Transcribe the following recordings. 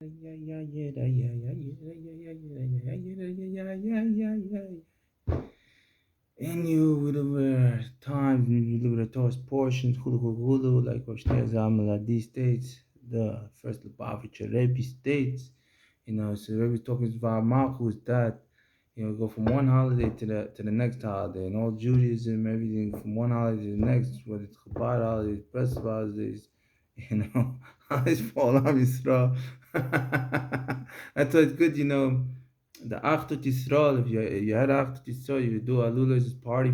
And you with the time, you live with the toast portions, hulu, like these states, the first Lubavitcher Rebbe states, so Rebbe talking about Malchus that, go from one holiday to the next holiday, and all Judaism, everything from one holiday to the next, whether it's Chabad holidays, Pesach holidays, holidays for all Yisrael. That's why it's good, the Achdut Yisrael, if you had Achdut Yisrael, you would do Alulas, party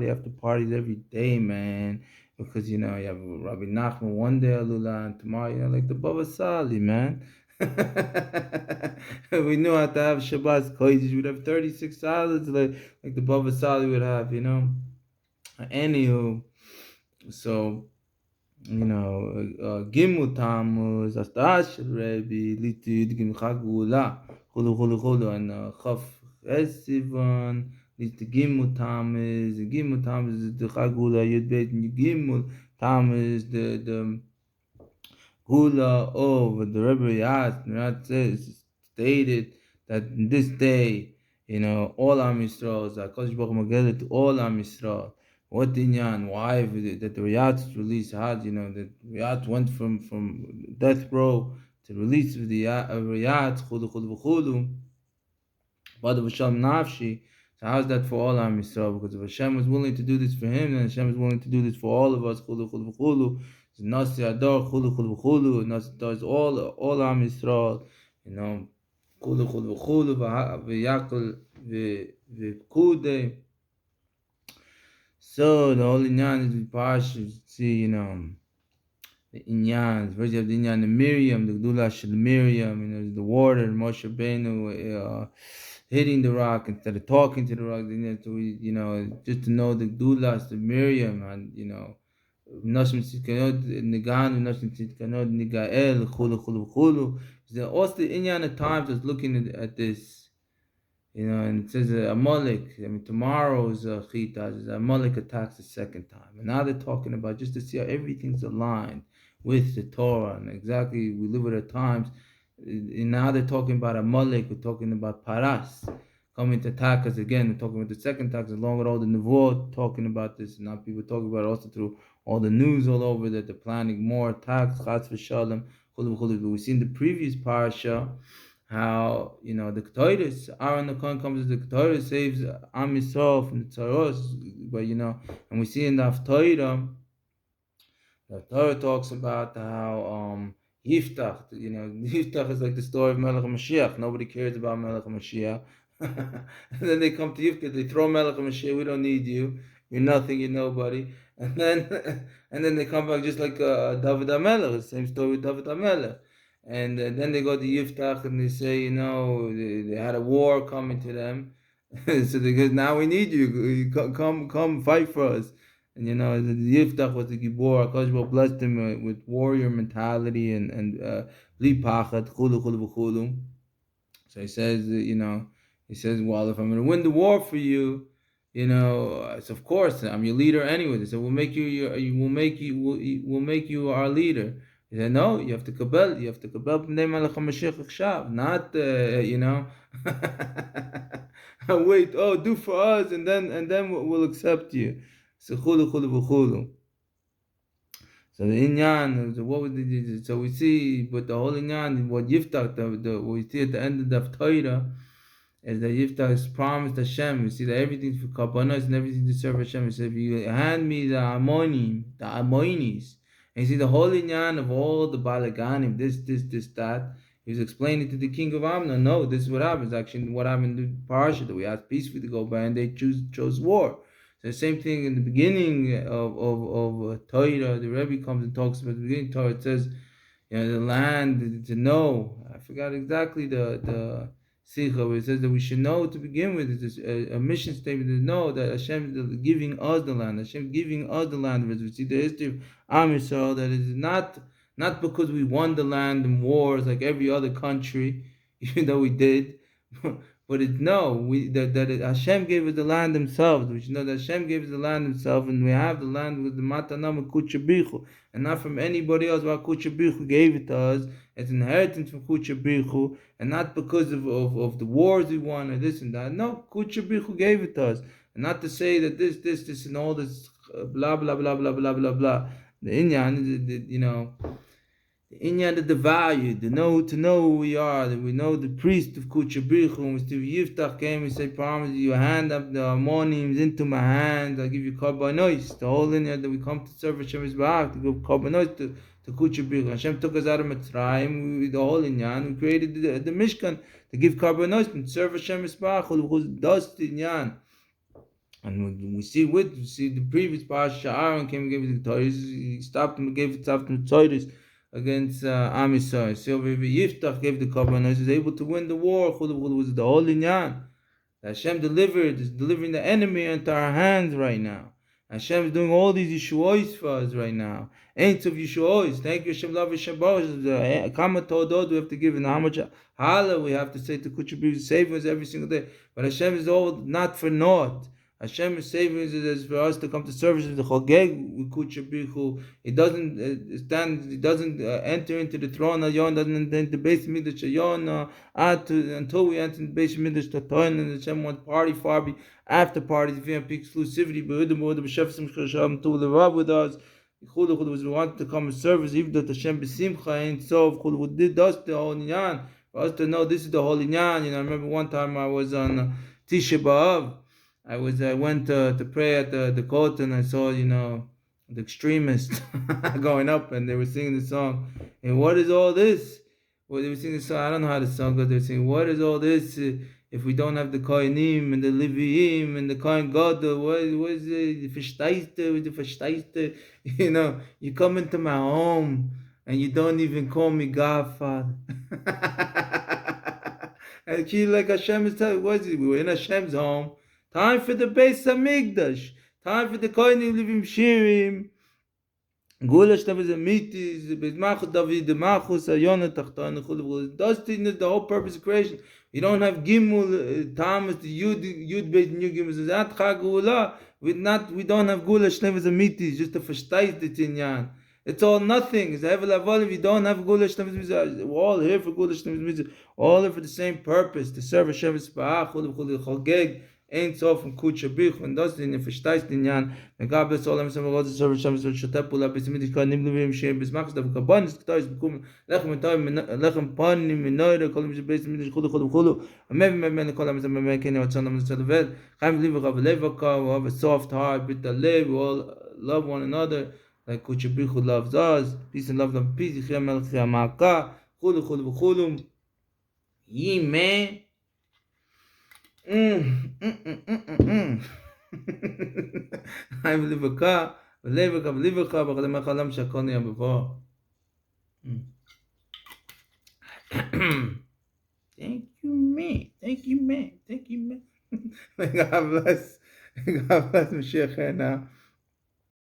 after parties every day, man. Because, you have Rabbi Nachman one day Alula, and tomorrow, like the Baba Sali, man. We knew how to have Shabbat Kodesh. We'd have 36 salads like the Baba Sali would have, Anywho, so, Gimel Tammuz, Astash Rebbe, Litid, Gim Chagula, Hulu, and Chaf Sivan, Litid Gimel Tammuz is the Chagula, Yud Bet, Gimel Tammuz, the Gula of the Rebbe Yat says, stated that this day, all Am Yisrael, Kodesh Baruch Hu to all Am Yisrael. What inyan? Why that the Riyadh release had? That Riyadh went from death row to release of the Riyadh. Chulu chulu chulu. But Hashem nafshi. So how's that for all Am Yisrael? Because if Hashem was willing to do this for him, then Hashem is willing to do this for all of us. Chulu chulu chulu. Nasi Ador chulu chulu chulu. Nasi Ador is all Am Yisrael. Chulu chulu chulu. V'yakol v'kudei. So the whole inyan is with Parsha, see, the inyans. First you have the inyan of Miriam, the Gdula Shel Miriam, the water, Moshe Rabbeinu hitting the rock instead of talking to the rock. Just to know the Gdula of Miriam, and Noshim Tzidkanot Niganu, Noshim Tzidkanot Nigael, chulu. So also the inyan of times is looking at this. And it says Amalek. Tomorrow's Chitas, Amalek attacks the second time. And now they're talking about just to see how everything's aligned with the Torah. And exactly, we live at times. And now they're talking about Amalek. We're talking about Paras coming to attack us again. We're talking about the second attack, along with all the Nevuot talking about this. And now people talking about it also through all the news all over that they're planning more attacks. Chas v'shalom. We've seen the previous parasha how the Ketores, Aaron the Kohen comes to the Ketores, saves Am Yisrael from the Tzaros, but and we see in the Haftarah, the Torah talks about how Yiftach, Yiftach is like the story of Melech HaMashiach. Nobody cares about Melech HaMashiach. And then they come to Yiftach, they throw Melech HaMashiach, we don't need you, you're nothing, you're nobody. And then they come back just like David HaMelech, the same story with David HaMelech. And then they go to Yiftach and they say, they had a war coming to them. So they go, now we need you. Come fight for us. And the Yiftach was the Gibor. HaKadosh Baruch blessed him with warrior mentality and bli pachad, chulu chulu v'chulu. So he says, well, if I'm going to win the war for you, so of course I'm your leader anyway. They said, we'll make you our leader. He said, no, you have to kabel b'nei Melech HaMashiach Achshav, not wait, do for us and then we'll accept you. So chulu chulu v'chulu. So the inyan, what was so we see, but the whole inyan, what Yiftach, what we see at the end of the Haftarah, is that Yiftach has promised Hashem. We see that everything's for Kabbanos and everything to serve Hashem. He said, if you hand me the Amonis, and you see the whole inyan of all the Balaganim, this, that, he was explaining to the king of Amnon, no, this is what happens. Actually, what happened in the Parsha, that we asked peacefully to go by, and they chose war. So the same thing in the beginning of Torah, the Rebbe comes and talks about the beginning of Torah. It says, the land to know. I forgot exactly the Sikha, where it says that we should know to begin with. It's a mission statement to know that Hashem is giving us the land. Hashem giving us the land. As we see the history of Am Yisrael, that it is not because we won the land in wars like every other country, even though we did, But Hashem gave us the land Himself. We should know that Hashem gave us the land Himself, and we have the land with the Matanam Kuchabichu, and not from anybody else. While Kuchabichu gave it to us, it's inheritance from Kuchabichu, and not because of the wars we won or this and that. No, Kuchabichu gave it to us, and not to say that this, and all this blah blah blah blah blah blah blah. The Inyan, the inyan, the value, to know who we are, that we know the priest of Kuchabrichu. When Steve Yiftach came, he said, promise you hand up the harmoniums into my hand, I'll give you korbanos. The whole inyan that we come to serve Hashem Yisbarach, to give korbanos to Kuchabrichu. Hashem took us out of Mitzrayim, the whole inyan, we created the Mishkan to give korbanos and serve Hashem Yisbarach, who does the inyan. And we see the previous Pasha Aaron came and gave it the Torah. He stopped and gave it after the Torah against Am Yisrael. So Yiftach gave the korbanos, he was able to win the war. Was the whole inyan. Hashem is delivering the enemy into our hands right now. Hashem is doing all these Yeshuos for us right now. Ain't of Yeshuos. Thank you, Hashem, love Hashem. Kama Todot we have to give, and how much Hala we have to say to Kuchabrichu, save us every single day. But Hashem is all not for naught. Hashem is saving us for us to come to service of the Chogeg with Kuchabrichu. He doesn't enter into the throne of Yon, doesn't enter into the base Midrash Yon until we enter the base Midrash Tatoin, and Hashem wants party farby after parties, if you have exclusivity, but to the Rav with us. We want to come and service, even though Hashem besimcha ain't so. Does the whole inyan for us to know this is the whole inyan. I remember one time I was on Tisha B'Av. I went to pray at the Kotel, and I saw, the extremists going up, and they were singing the song. And what is all this? Well, they were singing the song. I don't know how the song goes. They were saying, what is all this if we don't have the Kohanim and the Leviim and the Kohen Gadol? What is it? The Versteiste? You come into my home and you don't even call me Godfather. And like Hashem is telling, what is it? We were in Hashem's home. Time for the Beis Hamikdash. Time for the Kohanim Levim Shirim. Gulash Taviz Amitis, Beis Malchus David, the Malchus, Ayona Tachton, the whole purpose of creation. You don't have Gimul, Thomas, the Yud Beis New Gimul, Zat Chagula. We don't have Gulash Taviz Amitis, just to versteist the Tinyan. It's all nothing. It's Hevel Avolim. We don't have Gulash Taviz Mitzvah. We're all here for Gulash Taviz Mitzvah. All here for the same purpose, to serve Hashem Yisbarach, Chogeg. Ain't so from Kuchabrichu, and das in versteist den Jan. May God bless all of us, and God serve Hashem, so Shatapula, Bismillah, Kanim, Levim, Shem, Bismachs, the Kabbanis, Ktois, Bekum, Lechem, Lechem, Panim, Minoira, Kolim, Bismillah, Khulu, and maybe men, Kolam, and men, Kenny, or Son of the Vel, Chaim, Levaka, we have a soft heart, bit the live, we all love one another, like Kuchabrichu loves us. Peace and love, and peace, Yichem, Yamaka, Khulu, Ye man. I believe a car, believe a car, but I'm a kalam shakoni before. Thank you, man. May God bless Mashiach now.